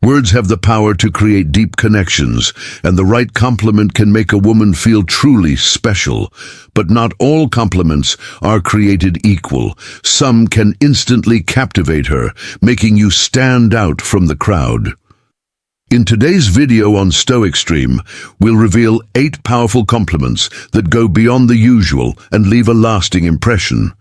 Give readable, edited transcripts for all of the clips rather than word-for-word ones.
Words have the power to create deep connections, and the right compliment can make a woman feel truly special. But not all compliments are created equal. Some can instantly captivate her, making you stand out from the crowd. In today's video on Stoic Stream, we'll reveal 8 powerful compliments that go beyond the usual and leave a lasting impression.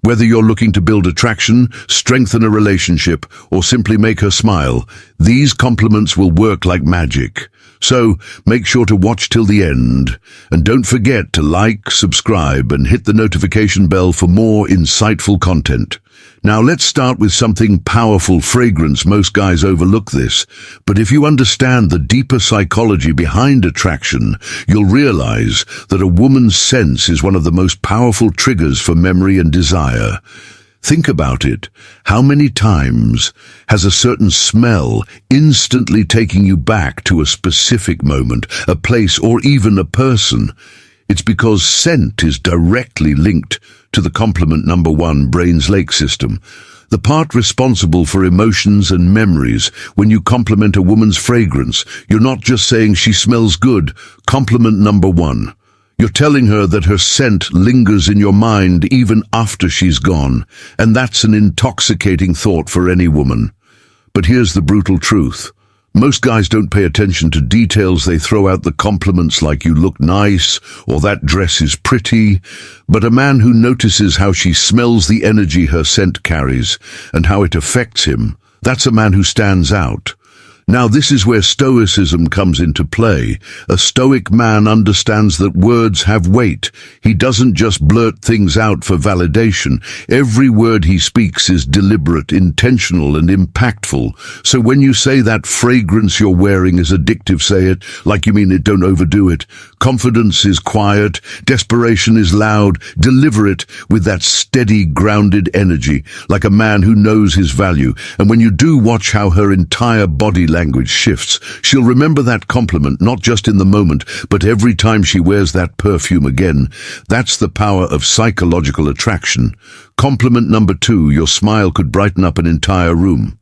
Whether you're looking to build attraction, strengthen a relationship, or simply make her smile, these compliments will work like magic. So, make sure to watch till the end. And don't forget to like, subscribe, and hit the notification bell for more insightful content. Now let's start with something powerful: fragrance. Most guys overlook this, but if you understand the deeper psychology behind attraction, you'll realize that a woman's sense is one of the most powerful triggers for memory and desire. Think about it. How many times has a certain smell instantly taken you back to a specific moment, a place, or even a person? It's because scent is directly linked to the complement number 1 brain's lake system, the part responsible for emotions and memories. When you compliment a woman's fragrance, you're not just saying she smells good. Compliment number 1. You're telling her that her scent lingers in your mind even after she's gone, and that's an intoxicating thought for any woman. But here's the brutal truth. Most guys don't pay attention to details. They throw out the compliments like "you look nice" or "that dress is pretty." But a man who notices how she smells, the energy her scent carries, and how it affects him, that's a man who stands out. Now this is where Stoicism comes into play. A Stoic man understands that words have weight. He doesn't just blurt things out for validation. Every word he speaks is deliberate, intentional, and impactful. So when you say that fragrance you're wearing is addictive, say it like you mean it, don't overdo it. Confidence is quiet, desperation is loud. Deliver it with that steady, grounded energy, like a man who knows his value. And when you do, watch how her entire body language shifts. She'll remember that compliment, not just in the moment, but every time she wears that perfume again. That's the power of psychological attraction. Compliment number 2, your smile could brighten up an entire room.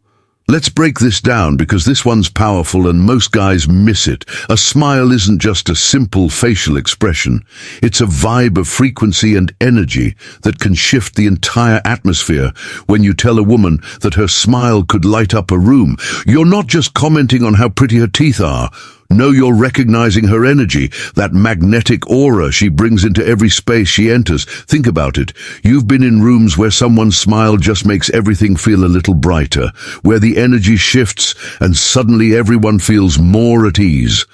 Let's break this down, because this one's powerful and most guys miss it. A smile isn't just a simple facial expression. It's a vibe of frequency and energy that can shift the entire atmosphere. When you tell a woman that her smile could light up a room, you're not just commenting on how pretty her teeth are. No, you're recognizing her energy, that magnetic aura she brings into every space she enters. Think about it. You've been in rooms where someone's smile just makes everything feel a little brighter, where the energy shifts and suddenly everyone feels more at ease.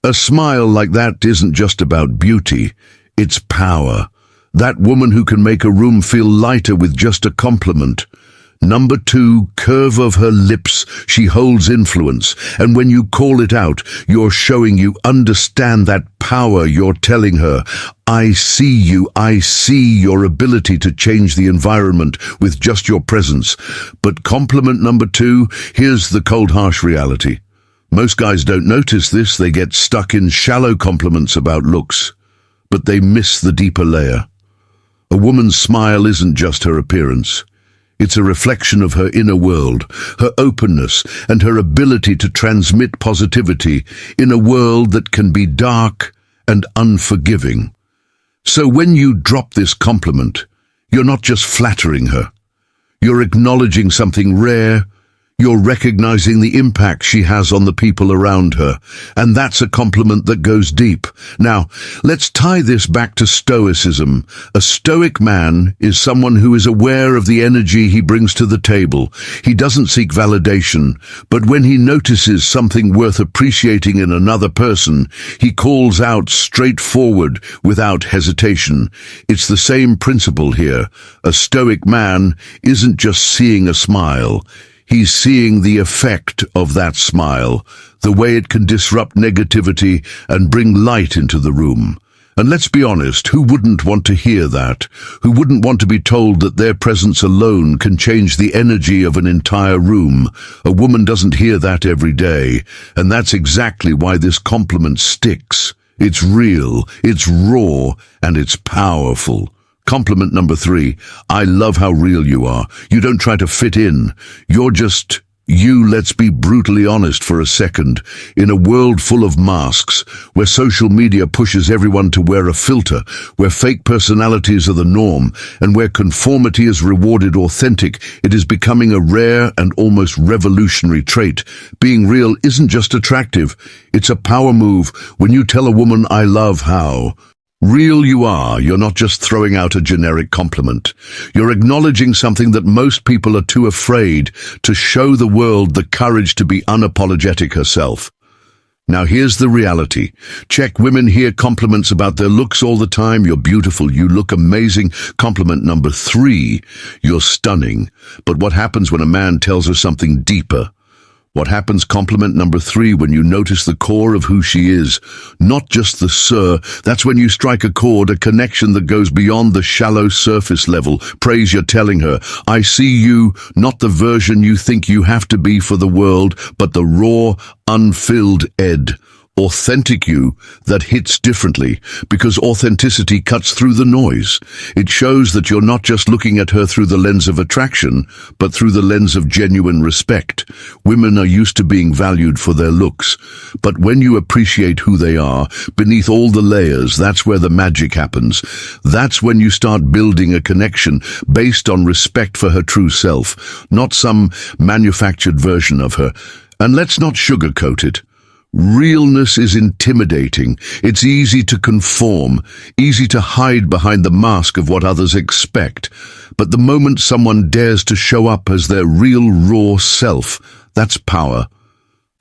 A smile like that isn't just about beauty, it's power. That woman who can make a room feel lighter with just a compliment. Number 2, curve of her lips. She holds influence, and when you call it out, you're showing you understand that power. You're telling her, "I see you, I see your ability to change the environment with just your presence." But compliment number 2, here's the cold, harsh reality. Most guys don't notice this. They get stuck in shallow compliments about looks, but they miss the deeper layer. A woman's smile isn't just her appearance. It's a reflection of her inner world, her openness, and her ability to transmit positivity in a world that can be dark and unforgiving. So when you drop this compliment, you're not just flattering her. You're acknowledging something rare. You're recognizing the impact she has on the people around her, and that's a compliment that goes deep. Now, let's tie this back to Stoicism. A Stoic man is someone who is aware of the energy he brings to the table. He doesn't seek validation, but when he notices something worth appreciating in another person, he calls out straightforward without hesitation. It's the same principle here. A Stoic man isn't just seeing a smile. He's seeing the effect of that smile, the way it can disrupt negativity and bring light into the room. And let's be honest, who wouldn't want to hear that? Who wouldn't want to be told that their presence alone can change the energy of an entire room? A woman doesn't hear that every day, and that's exactly why this compliment sticks. It's real, it's raw, and it's powerful. Compliment number 3, I love how real you are. You don't try to fit in. You're just Let's be brutally honest for a second. In a world full of masks, where social media pushes everyone to wear a filter, where fake personalities are the norm, and where conformity is rewarded authentic, it is becoming a rare and almost revolutionary trait. Being real isn't just attractive, it's a power move. When you tell a woman, "I love how real you are," you're not just throwing out a generic compliment. You're acknowledging something that most people are too afraid to show the world: the courage to be unapologetic herself. Now here's the reality. Check, women hear compliments about their looks all the time. "You're beautiful, you look amazing." Compliment number 3, "You're stunning." But what happens when a man tells her something deeper? What happens, compliment number 3, when you notice the core of who she is, not just the sir? That's when you strike a chord, a connection that goes beyond the shallow surface level praise. You're telling her, "I see you, not the version you think you have to be for the world, but the raw, unfilled authentic you that hits differently," because authenticity cuts through the noise. It shows that you're not just looking at her through the lens of attraction, but through the lens of genuine respect. Women are used to being valued for their looks, but when you appreciate who they are, beneath all the layers, that's where the magic happens. That's when you start building a connection based on respect for her true self, not some manufactured version of her. And let's not sugarcoat it. Realness is intimidating. It's easy to conform, easy to hide behind the mask of what others expect. But the moment someone dares to show up as their real, raw self, that's power.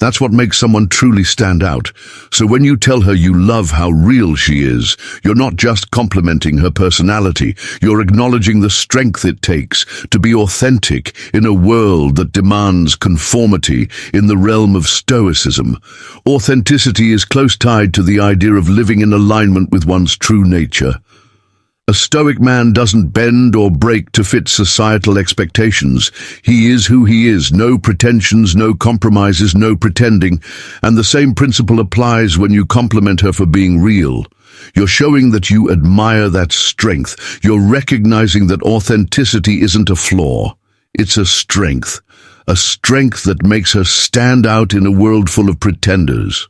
That's what makes someone truly stand out. So when you tell her you love how real she is, you're not just complimenting her personality, you're acknowledging the strength it takes to be authentic in a world that demands conformity. In the realm of Stoicism, authenticity is close tied to the idea of living in alignment with one's true nature. A Stoic man doesn't bend or break to fit societal expectations. He is who he is, no pretensions, no compromises, no pretending. And the same principle applies when you compliment her for being real. You're showing that you admire that strength. You're recognizing that authenticity isn't a flaw. It's a strength that makes her stand out in a world full of pretenders.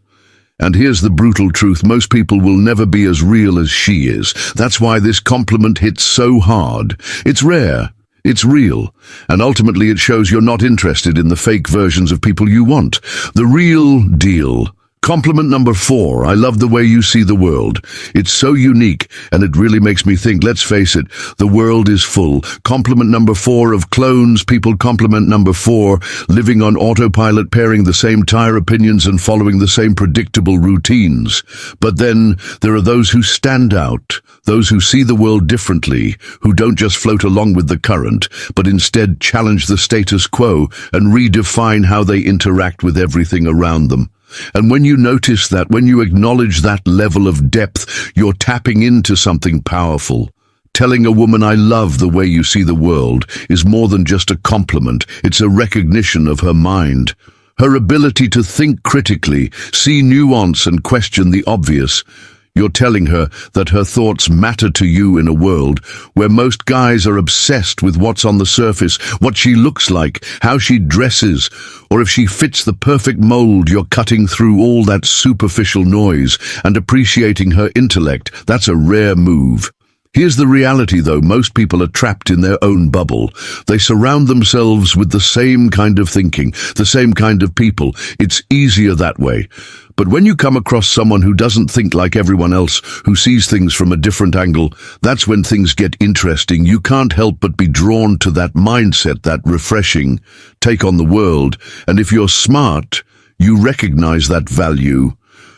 And here's the brutal truth: most people will never be as real as she is. That's why this compliment hits so hard. It's rare, it's real, and ultimately it shows you're not interested in the fake versions of people you want. The real deal. Compliment number 4, "I love the way you see the world." It's so unique, and it really makes me think. Let's face it, the world is full. Compliment number 4 of clones people. Compliment number 4, living on autopilot, pairing the same tire opinions and following the same predictable routines. But then there are those who stand out, those who see the world differently, who don't just float along with the current, but instead challenge the status quo and redefine how they interact with everything around them. And when you notice that, when you acknowledge that level of depth, you're tapping into something powerful. Telling a woman, "I love the way you see the world," is more than just a compliment. It's a recognition of her mind, her ability to think critically, see nuance and question the obvious. You're telling her that her thoughts matter to you in a world where most guys are obsessed with what's on the surface, what she looks like, how she dresses, or if she fits the perfect mold. You're cutting through all that superficial noise and appreciating her intellect. That's a rare move. Here's the reality, though. Most people are trapped in their own bubble. They surround themselves with the same kind of thinking, the same kind of people. It's easier that way. But when you come across someone who doesn't think like everyone else, who sees things from a different angle, that's when things get interesting. You can't help but be drawn to that mindset, that refreshing take on the world. And if you're smart, you recognize that value.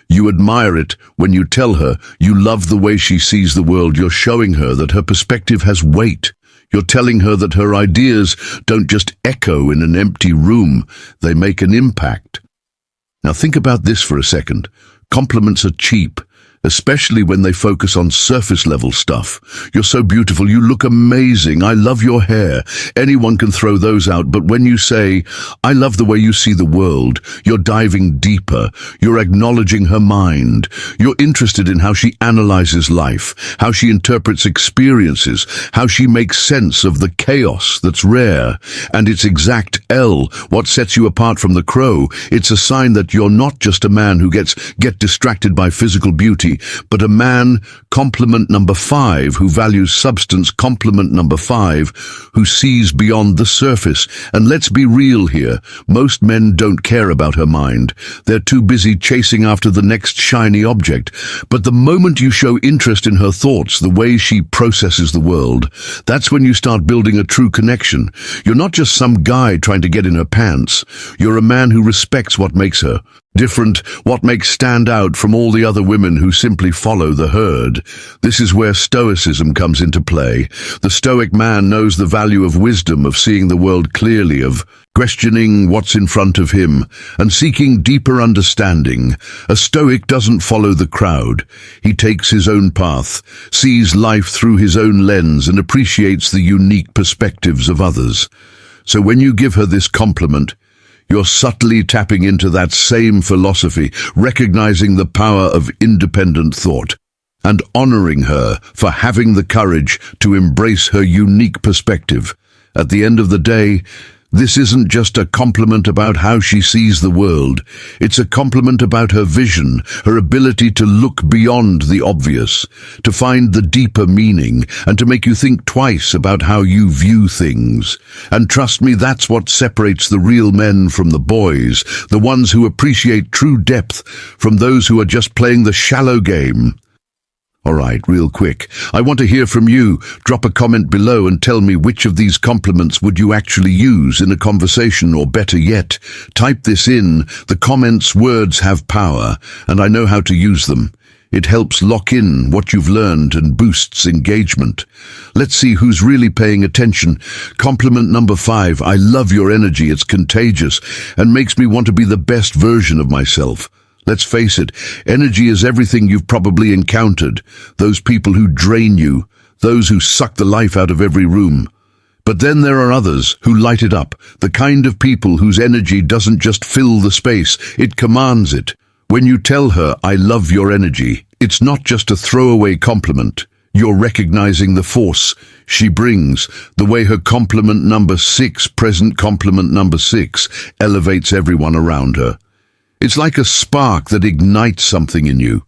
You admire it when you tell her you love the way she sees the world. You're showing her that her perspective has weight. You're telling her that her ideas don't just echo in an empty room, they make an impact. Now think about this for a second. Compliments are cheap, especially when they focus on surface-level stuff. You're so beautiful, you look amazing, I love your hair. Anyone can throw those out, but when you say, I love the way you see the world, you're diving deeper, you're acknowledging her mind, you're interested in how she analyzes life, how she interprets experiences, how she makes sense of the chaos that's rare. And it's exact L, what sets you apart from the crow. It's a sign that you're not just a man who get distracted by physical beauty, but a man, compliment number 5, who values substance, compliment number 5, who sees beyond the surface. And let's be real here, most men don't care about her mind. They're too busy chasing after the next shiny object. But the moment you show interest in her thoughts, the way she processes the world, that's when you start building a true connection. You're not just some guy trying to get in her pants. You're a man who respects what makes her different, what makes stand out from all the other women who simply follow the herd. This is where Stoicism comes into play. The Stoic man knows the value of wisdom, of seeing the world clearly, of questioning what's in front of him, and seeking deeper understanding. A Stoic doesn't follow the crowd. He takes his own path, sees life through his own lens, and appreciates the unique perspectives of others. So when you give her this compliment, you're subtly tapping into that same philosophy, recognizing the power of independent thought, and honoring her for having the courage to embrace her unique perspective. At the end of the day, this isn't just a compliment about how she sees the world. It's a compliment about her vision, her ability to look beyond the obvious, to find the deeper meaning, and to make you think twice about how you view things. And trust me, that's what separates the real men from the boys, the ones who appreciate true depth from those who are just playing the shallow game. All right, real quick, I want to hear from you. Drop a comment below and tell me which of these compliments would you actually use in a conversation, or better yet, type this in. The comments words have power, and I know how to use them. It helps lock in what you've learned and boosts engagement. Let's see who's really paying attention. Compliment number 5, I love your energy, it's contagious, and makes me want to be the best version of myself. Let's face it, energy is everything you've probably encountered. Those people who drain you, those who suck the life out of every room. But then there are others who light it up, the kind of people whose energy doesn't just fill the space, it commands it. When you tell her, I love your energy, it's not just a throwaway compliment. You're recognizing the force she brings, the way her compliment number 6, present compliment number 6, elevates everyone around her. It's like a spark that ignites something in you,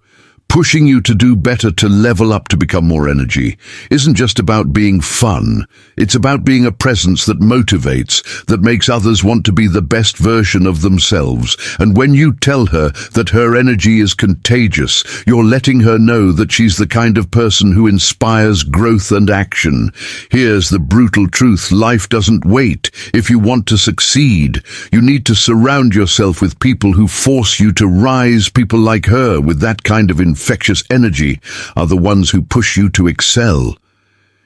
pushing you to do better, to level up, to become more energy. Isn't just about being fun. It's about being a presence that motivates, that makes others want to be the best version of themselves. And when you tell her that her energy is contagious, you're letting her know that she's the kind of person who inspires growth and action. Here's the brutal truth. Life doesn't wait. If you want to succeed, you need to surround yourself with people who force you to rise. People like her, with that kind of infectious energy, are the ones who push you to excel.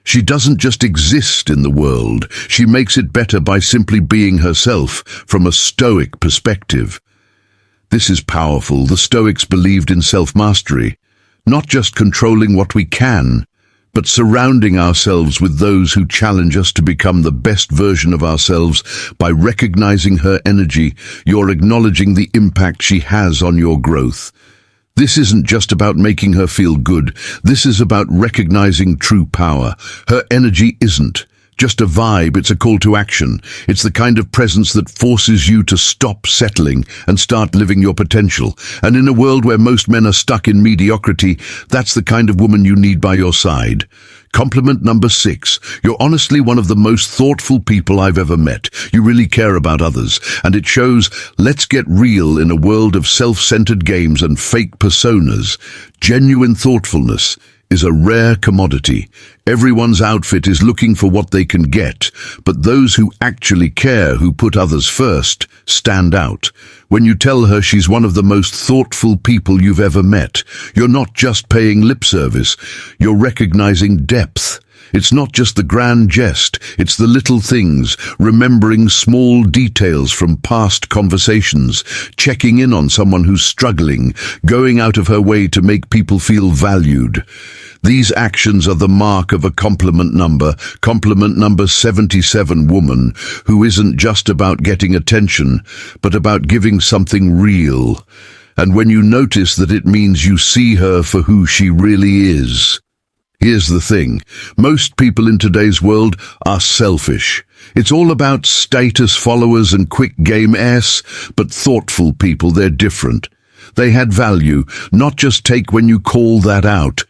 She doesn't just exist in the world, she makes it better by simply being herself from a Stoic perspective. This is powerful. The Stoics believed in self-mastery, not just controlling what we can, but surrounding ourselves with those who challenge us to become the best version of ourselves. By recognizing her energy, you're acknowledging the impact she has on your growth. This isn't just about making her feel good. This is about recognizing true power. Her energy isn't just a vibe, it's a call to action. It's the kind of presence that forces you to stop settling and start living your potential. And in a world where most men are stuck in mediocrity, that's the kind of woman you need by your side. Compliment number 6. You're honestly one of the most thoughtful people I've ever met. You really care about others, and it shows. Let's get real. In a world of self-centered games and fake personas, genuine thoughtfulness is a rare commodity. Everyone's outfit is looking for what they can get, but those who actually care, who put others first, stand out. When you tell her she's one of the most thoughtful people you've ever met, you're not just paying lip service, you're recognizing depth. It's not just the grand jest, it's the little things, remembering small details from past conversations, checking in on someone who's struggling, going out of her way to make people feel valued. These actions are the mark of a compliment number 77 woman, who isn't just about getting attention, but about giving something real. And when you notice that, it means you see her for who she really is. Here's the thing, most people in today's world are selfish. It's all about status, followers and quick game S, but thoughtful people, they're different. They had value, not just take when you call that out.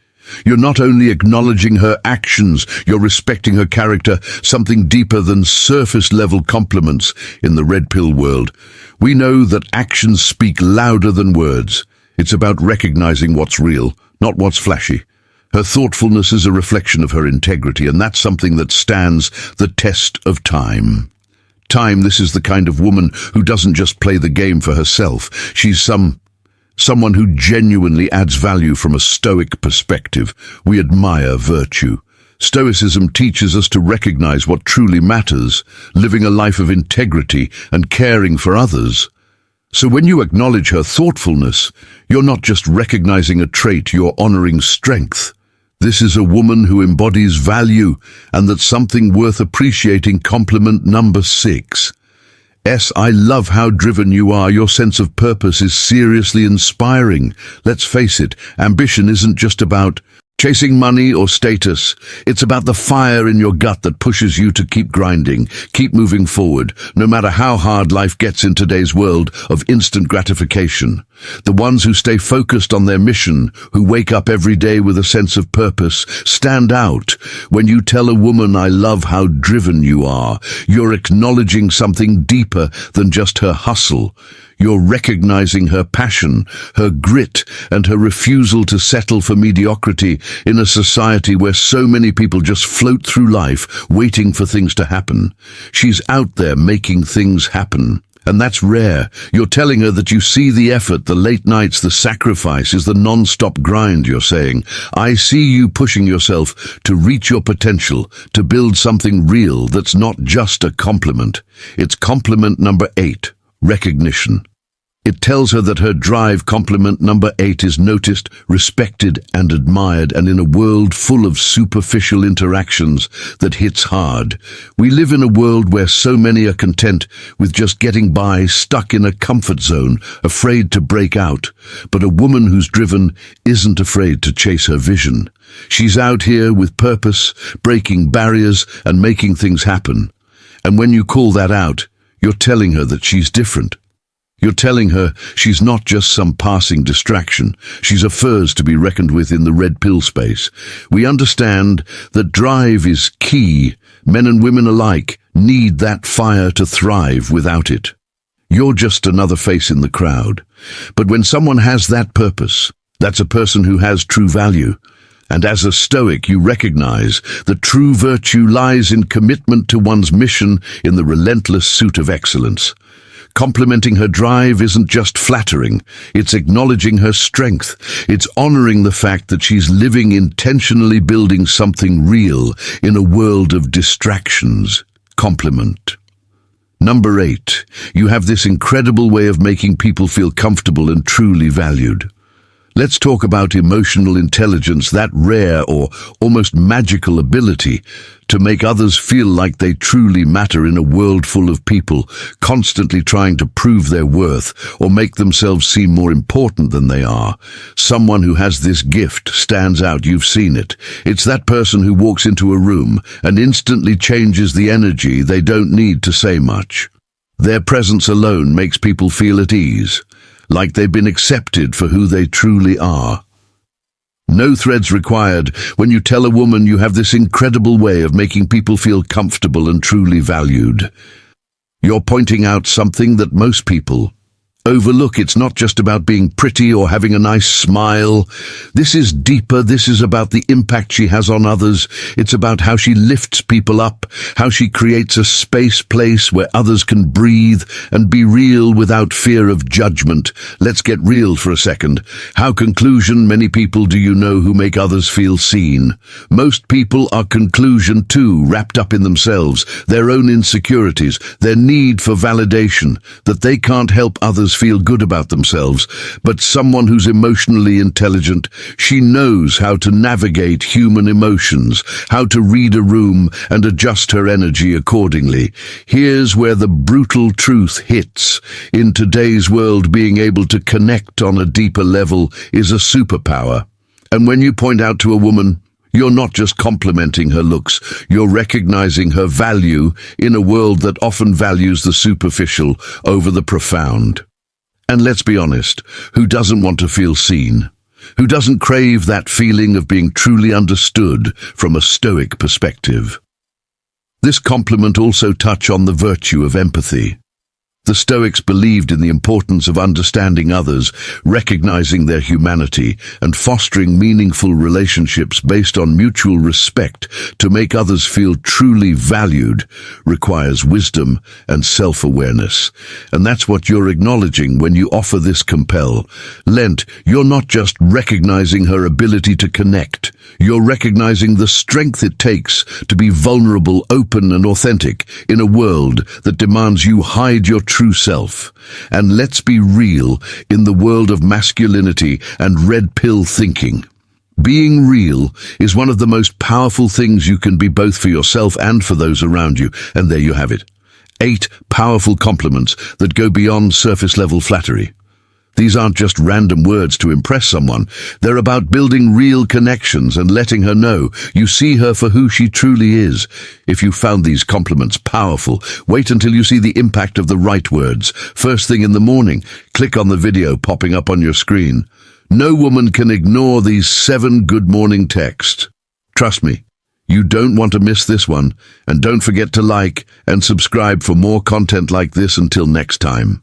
You're not only acknowledging her actions, you're respecting her character, something deeper than surface-level compliments in the red pill world. We know that actions speak louder than words. It's about recognizing what's real, not what's flashy. Her thoughtfulness is a reflection of her integrity, and that's something that stands the test of time. This is the kind of woman who doesn't just play the game for herself. She's someone who genuinely adds value from a Stoic perspective. We admire virtue. Stoicism teaches us to recognize what truly matters, living a life of integrity and caring for others. So when you acknowledge her thoughtfulness, you're not just recognizing a trait, you're honoring strength. This is a woman who embodies value, and that's something worth appreciating. Compliment number 6. I love how driven you are. Your sense of purpose is seriously inspiring. Let's face it, ambition isn't just about chasing money or status. It's about the fire in your gut that pushes you to keep grinding, keep moving forward, no matter how hard life gets in today's world of instant gratification. The ones who stay focused on their mission, who wake up every day with a sense of purpose, stand out. When you tell a woman, "I love how driven you are," you're acknowledging something deeper than just her hustle. You're recognizing her passion, her grit, and her refusal to settle for mediocrity in a society where so many people just float through life, waiting for things to happen. She's out there making things happen. And that's rare. You're telling her that you see the effort, the late nights, the sacrifices, the non-stop grind. You're saying, "I see you pushing yourself to reach your potential, to build something real that's not just a compliment." It's compliment number 8. Recognition. It tells her that her drive, compliment number 8, is noticed, respected and admired, and in a world full of superficial interactions that hits hard. We live in a world where so many are content with just getting by, stuck in a comfort zone, afraid to break out. But a woman who's driven isn't afraid to chase her vision. She's out here with purpose, breaking barriers and making things happen. And when you call that out, you're telling her that she's different. You're telling her she's not just some passing distraction. She's a force to be reckoned with in the red pill space. We understand that drive is key. Men and women alike need that fire to thrive. Without it, you're just another face in the crowd. But when someone has that purpose, that's a person who has true value. And as a Stoic, you recognize that true virtue lies in commitment to one's mission, in the relentless pursuit of excellence. Complimenting her drive isn't just flattering, it's acknowledging her strength. It's honoring the fact that she's living intentionally, building something real in a world of distractions. Compliment. Number 8, you have this incredible way of making people feel comfortable and truly valued. Let's talk about emotional intelligence, that rare or almost magical ability to make others feel like they truly matter in a world full of people constantly trying to prove their worth or make themselves seem more important than they are. Someone who has this gift stands out. You've seen it. It's that person who walks into a room and instantly changes the energy. They don't need to say much. Their presence alone makes people feel at ease, like they've been accepted for who they truly are. No threads required. When you tell a woman you have this incredible way of making people feel comfortable and truly valued, you're pointing out something that most people overlook. It's not just about being pretty or having a nice smile. This is deeper. This is about the impact she has on others. It's about how she lifts people up, how she creates a place where others can breathe and be real without fear of judgment. Let's get real for a second. How conclusion many people do you know who make others feel seen? Most people are conclusion too, wrapped up in themselves, their own insecurities, their need for validation, that they can't help others feel good about themselves. But someone who's emotionally intelligent, she knows how to navigate human emotions, how to read a room and adjust her energy accordingly. Here's where the brutal truth hits. In today's world, being able to connect on a deeper level is a superpower. And when you point out to a woman, you're not just complimenting her looks, you're recognizing her value in a world that often values the superficial over the profound. And let's be honest, who doesn't want to feel seen? Who doesn't crave that feeling of being truly understood from a Stoic perspective? This compliment also touches on the virtue of empathy. The Stoics believed in the importance of understanding others, recognizing their humanity, and fostering meaningful relationships based on mutual respect. To make others feel truly valued requires wisdom and self-awareness. And that's what you're acknowledging when you offer this compel. Lent, you're not just recognizing her ability to connect. You're recognizing the strength it takes to be vulnerable, open, and authentic in a world that demands you hide your true self. And let's be real, in the world of masculinity and red pill thinking, being real is one of the most powerful things you can be, both for yourself and for those around you. And there you have it. 8 powerful compliments that go beyond surface-level flattery. These aren't just random words to impress someone. They're about building real connections and letting her know you see her for who she truly is. If you found these compliments powerful, wait until you see the impact of the right words. First thing in the morning, click on the video popping up on your screen. No woman can ignore these 7 good morning texts. Trust me, you don't want to miss this one. And don't forget to like and subscribe for more content like this. Until next time.